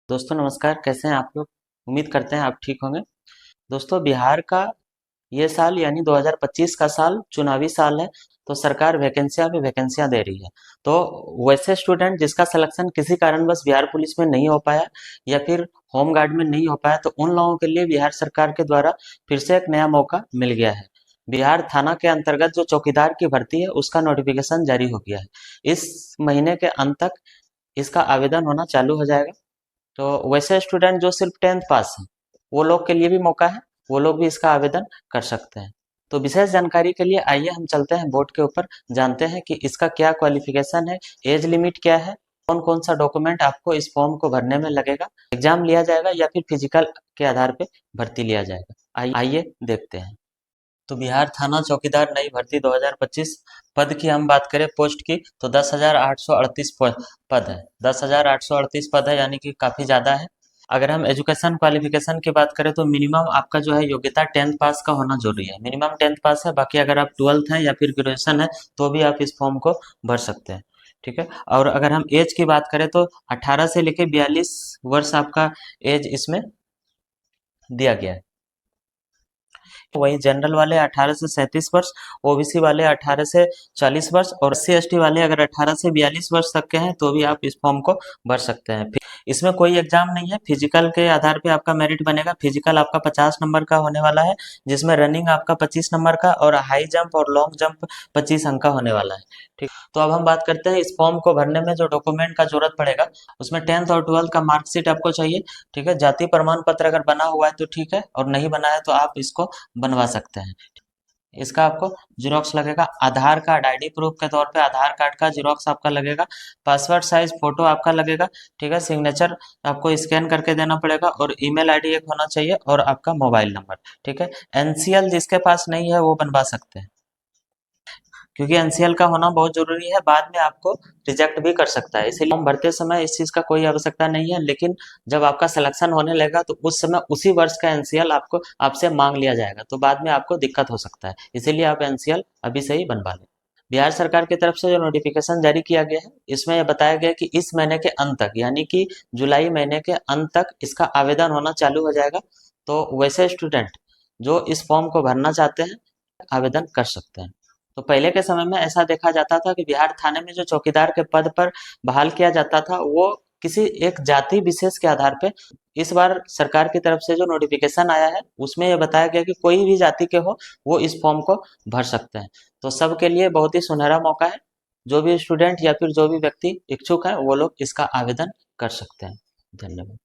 दोस्तों नमस्कार, कैसे हैं आप लोग। उम्मीद करते हैं आप ठीक होंगे। दोस्तों बिहार का ये साल यानी 2025 का साल चुनावी साल है। तो सरकार वैकेंसियां पे वैकेंसियां दे रही है। तो वैसे स्टूडेंट जिसका सिलेक्शन किसी कारणवश बिहार पुलिस में नहीं हो पाया या फिर होम गार्ड में नहीं हो पाया, तो उन लोगों के लिए बिहार सरकार के द्वारा फिर से एक नया मौका मिल गया है। बिहार थाना के अंतर्गत जो चौकीदार की भर्ती है उसका नोटिफिकेशन जारी हो गया है। इस महीने के अंत तक इसका आवेदन होना चालू हो जाएगा। तो वैसे स्टूडेंट जो सिर्फ 10th पास हैं वो लोग के लिए भी मौका है, वो लोग भी इसका आवेदन कर सकते हैं। तो विशेष जानकारी के लिए आइए हम चलते हैं बोर्ड के ऊपर, जानते हैं कि इसका क्या क्वालिफिकेशन है, एज लिमिट क्या है, कौन कौन सा डॉक्यूमेंट आपको इस फॉर्म को भरने में लगेगा, एग्जाम लिया जाएगा या फिर फिजिकल के आधार पे भर्ती लिया जाएगा। आइए देखते हैं। तो बिहार थाना चौकीदार नई भर्ती 2025 पद की हम बात करें पोस्ट की, तो 10,838 पद है। 10,838 पद है, यानी कि काफ़ी ज़्यादा है। अगर हम एजुकेशन क्वालिफिकेशन की बात करें तो मिनिमम आपका जो है योग्यता 10th पास का होना जरूरी है। मिनिमम 10th पास है, बाकी अगर आप 12th हैं या फिर ग्रेजुएशन है तो भी आप इस फॉर्म को भर सकते हैं। ठीक है। और अगर हम एज की बात करें तो 18 से लेकर 42 वर्ष आपका एज इसमें दिया गया है। वहीं जनरल वाले 18 से 37 वर्ष, ओबीसी वाले 18 से 40 वर्ष और एससी एसटी वाले अगर 18 से 42 वर्ष तक के हैं तो भी आप इस फॉर्म को भर सकते हैं। इसमें कोई एग्जाम नहीं है, फिजिकल के आधार पे आपका मेरिट बनेगा। फिजिकल आपका 50 नंबर का होने वाला है, जिसमें रनिंग आपका 25 नंबर का और हाई जंप और लॉन्ग जंप 25 अंक का होने वाला है। ठीक। तो अब हम बात करते हैं इस फॉर्म को भरने में जो डॉक्यूमेंट का जरूरत पड़ेगा। उसमें 10th और 12th का मार्कशीट आपको चाहिए। ठीक है। जाति प्रमाण पत्र अगर बना हुआ है तो ठीक है, और नहीं बना है तो आप इसको बनवा सकते हैं। इसका आपको जीरोक्स लगेगा। आधार कार्ड आईडी प्रूफ के तौर पे आधार कार्ड का जीरोक्स आपका लगेगा। पासवर्ड साइज फोटो आपका लगेगा। ठीक है। सिग्नेचर आपको स्कैन करके देना पड़ेगा और ईमेल आईडी एक होना चाहिए और आपका मोबाइल नंबर। ठीक है। एनसीएल जिसके पास नहीं है वो बनवा सकते हैं, क्योंकि एनसीएल का होना बहुत जरूरी है, बाद में आपको रिजेक्ट भी कर सकता है। इसीलिए फॉर्म भरते समय इस चीज का कोई आवश्यकता नहीं है, लेकिन जब आपका सिलेक्शन होने लगेगा तो उस समय उसी वर्ष का एनसीएल आपको आपसे मांग लिया जाएगा, तो बाद में आपको दिक्कत हो सकता है। इसीलिए आप एनसीएल अभी से ही बनवा लें। बिहार सरकार की तरफ से जो नोटिफिकेशन जारी किया गया है इसमें यह बताया गया कि इस महीने के अंत तक यानी कि जुलाई महीने के अंत तक इसका आवेदन होना चालू हो जाएगा। तो वैसे स्टूडेंट जो इस फॉर्म को भरना चाहते हैं आवेदन कर सकते हैं। तो पहले के समय में ऐसा देखा जाता था कि बिहार थाने में जो चौकीदार के पद पर बहाल किया जाता था वो किसी एक जाति विशेष के आधार पे। इस बार सरकार की तरफ से जो नोटिफिकेशन आया है उसमें यह बताया गया कि कोई भी जाति के हो वो इस फॉर्म को भर सकते हैं। तो सबके लिए बहुत ही सुनहरा मौका है। जो भी स्टूडेंट या फिर जो भी व्यक्ति इच्छुक है वो लोग इसका आवेदन कर सकते हैं। धन्यवाद।